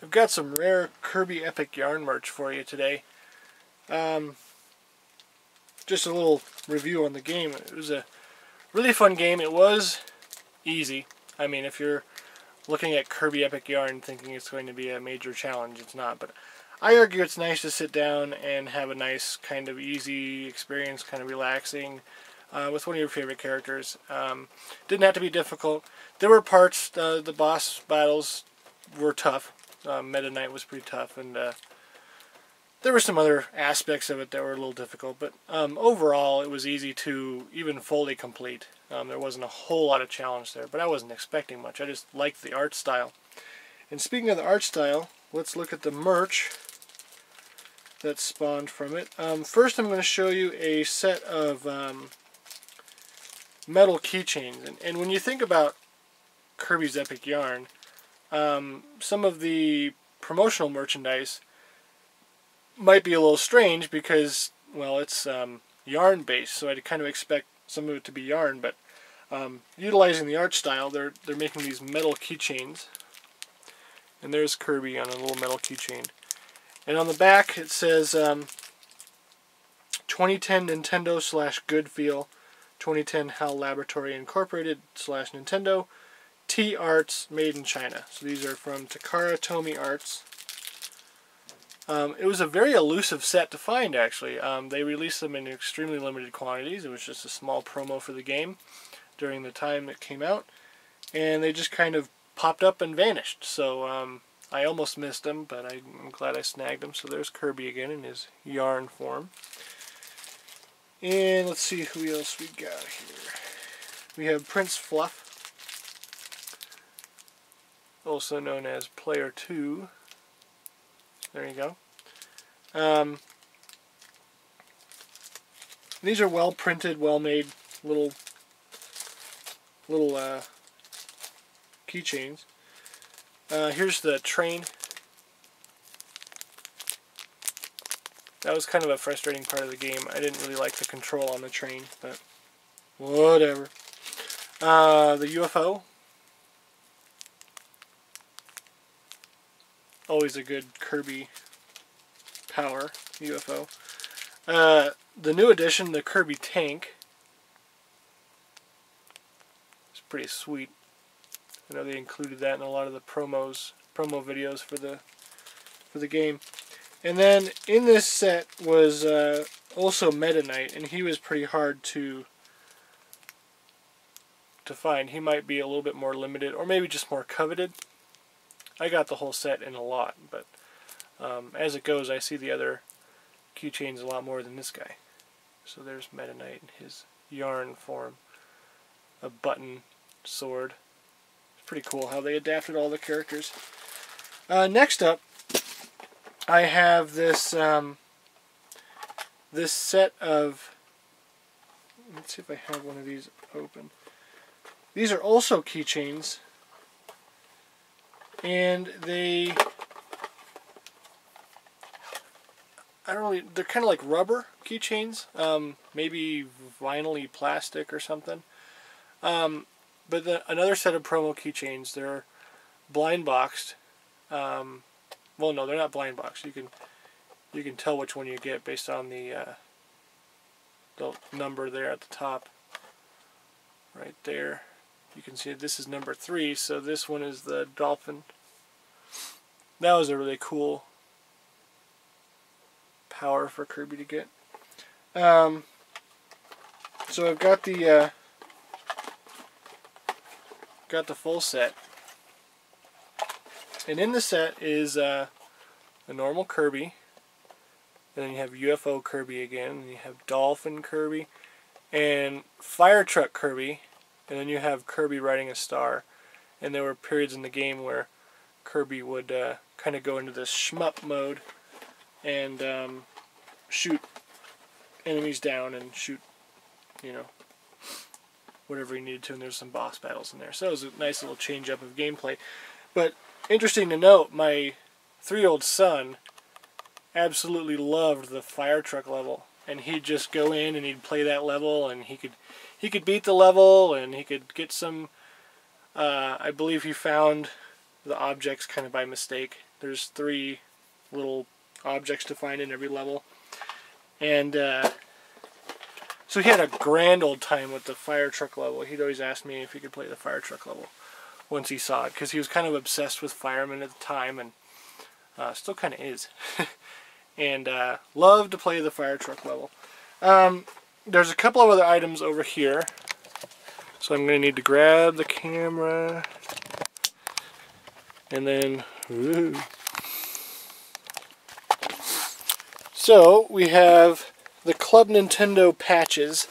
I've got some rare Kirby Epic Yarn merch for you today. Just a little review on the game. It was a really fun game. It was easy. I mean, if you're looking at Kirby Epic Yarn thinking it's going to be a major challenge, it's not. But I argue it's nice to sit down and have a nice kind of easy experience, kind of relaxing, with one of your favorite characters. Didn't have to be difficult. There were parts, the boss battles were tough. Meta Knight was pretty tough, and there were some other aspects of it that were a little difficult, but overall it was easy to even fully complete. There wasn't a whole lot of challenge there, but I wasn't expecting much. I just liked the art style. And speaking of the art style, let's look at the merch that spawned from it. First I'm going to show you a set of metal keychains. And when you think about Kirby's Epic Yarn, some of the promotional merchandise might be a little strange because, well, it's yarn based, so I'd kind of expect some of it to be yarn, but utilizing the art style, they're making these metal keychains. And there's Kirby on a little metal keychain. And on the back it says 2010 Nintendo / Good Feel, 2010 HAL Laboratory Incorporated / Nintendo, T Arts, made in China. So these are from Takara Tomy Arts. It was a very elusive set to find, actually. They released them in extremely limited quantities. It was just a small promo for the game during the time it came out, and they just kind of popped up and vanished. So I almost missed them, but I'm glad I snagged them. So there's Kirby again in his yarn form. And let's see who else we got here. We have Prince Fluff, also known as Player 2. There you go. These are well printed, well made little keychains. Here's the train. That was kind of a frustrating part of the game. I didn't really like the control on the train, but whatever. The UFO. Always a good Kirby power UFO. The new addition, the Kirby tank. It's pretty sweet. I know they included that in a lot of the promo videos for the game. And then in this set was also Meta Knight, and he was pretty hard to find. He might be a little bit more limited, or maybe just more coveted. I got the whole set in a lot, but as it goes, I see the other keychains a lot more than this guy. So there's Meta Knight in his yarn form, a button sword. It's pretty cool how they adapted all the characters. Next up, I have this this set of. Let's see if I have one of these open. These are also keychains. And they're kind of like rubber keychains, maybe vinyl-y plastic or something. But another set of promo keychains, they're blind boxed. Well, no, they're not blind boxed. You can tell which one you get based on the number there at the top, right there. You can see this is number 3, so this one is the dolphin. That was a really cool power for Kirby to get. So I've got the full set, and in the set is a normal Kirby, and then you have UFO Kirby again, and you have Dolphin Kirby, and Fire Truck Kirby. And then you have Kirby riding a star. And there were periods in the game where Kirby would kind of go into this shmup mode and shoot enemies down and shoot, you know, whatever he needed to. And there's some boss battles in there. So it was a nice little change up of gameplay. But interesting to note, my 3-year-old son absolutely loved the fire truck level. And he'd just go in and he'd play that level, and he could beat the level, and he could get some, I believe he found the objects kind of by mistake There's 3 little objects to find in every level. And so he had a grand old time with the fire truck level. He'd always ask me if he could play the fire truck level once he saw it, because he was kind of obsessed with firemen at the time, and still kind of is. And loved to play the fire truck level. There's a couple of other items over here, so I'm going to need to grab the camera, and then ooh. So we have the Club Nintendo patches,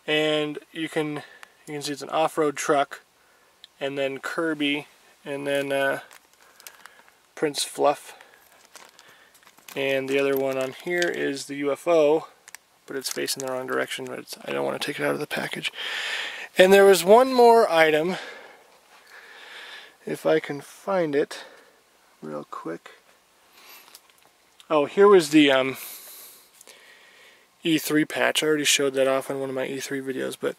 and you can see it's an off-road truck, and then Kirby, and then Prince Fluff, and the other one on here is the UFO, but it's facing the wrong direction, but I don't want to take it out of the package. And there was one more item, if I can find it real quick. Oh, here was the E3 patch. I already showed that off on one of my E3 videos, but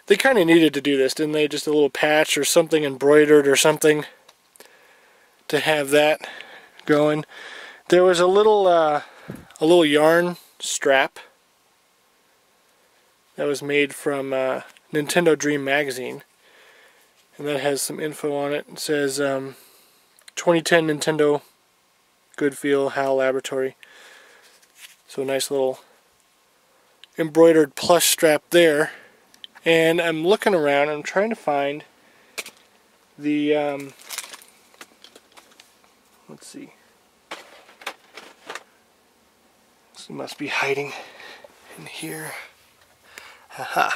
they kind of needed to do this, didn't they? Just a little patch or something embroidered or something to have that going. There was a little yarn strap that was made from Nintendo Dream magazine, and that has some info on it. It says 2010 Nintendo Good Feel HAL Laboratory. So a nice little embroidered plush strap there. And I'm looking around, I'm trying to find the let's see. This must be hiding in here. Haha.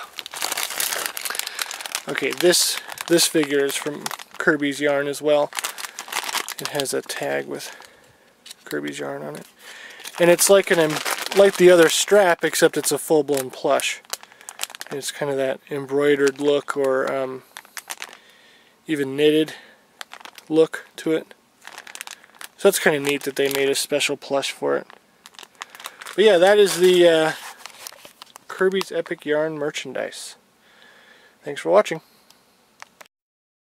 Okay, this figure is from Kirby's Yarn as well. It has a tag with Kirby's Yarn on it, and it's like the other strap, except it's a full-blown plush. And it's kind of that embroidered look, or even knitted look to it. So that's kind of neat that they made a special plush for it. But yeah, that is the Kirby's Epic Yarn merchandise. Thanks for watching.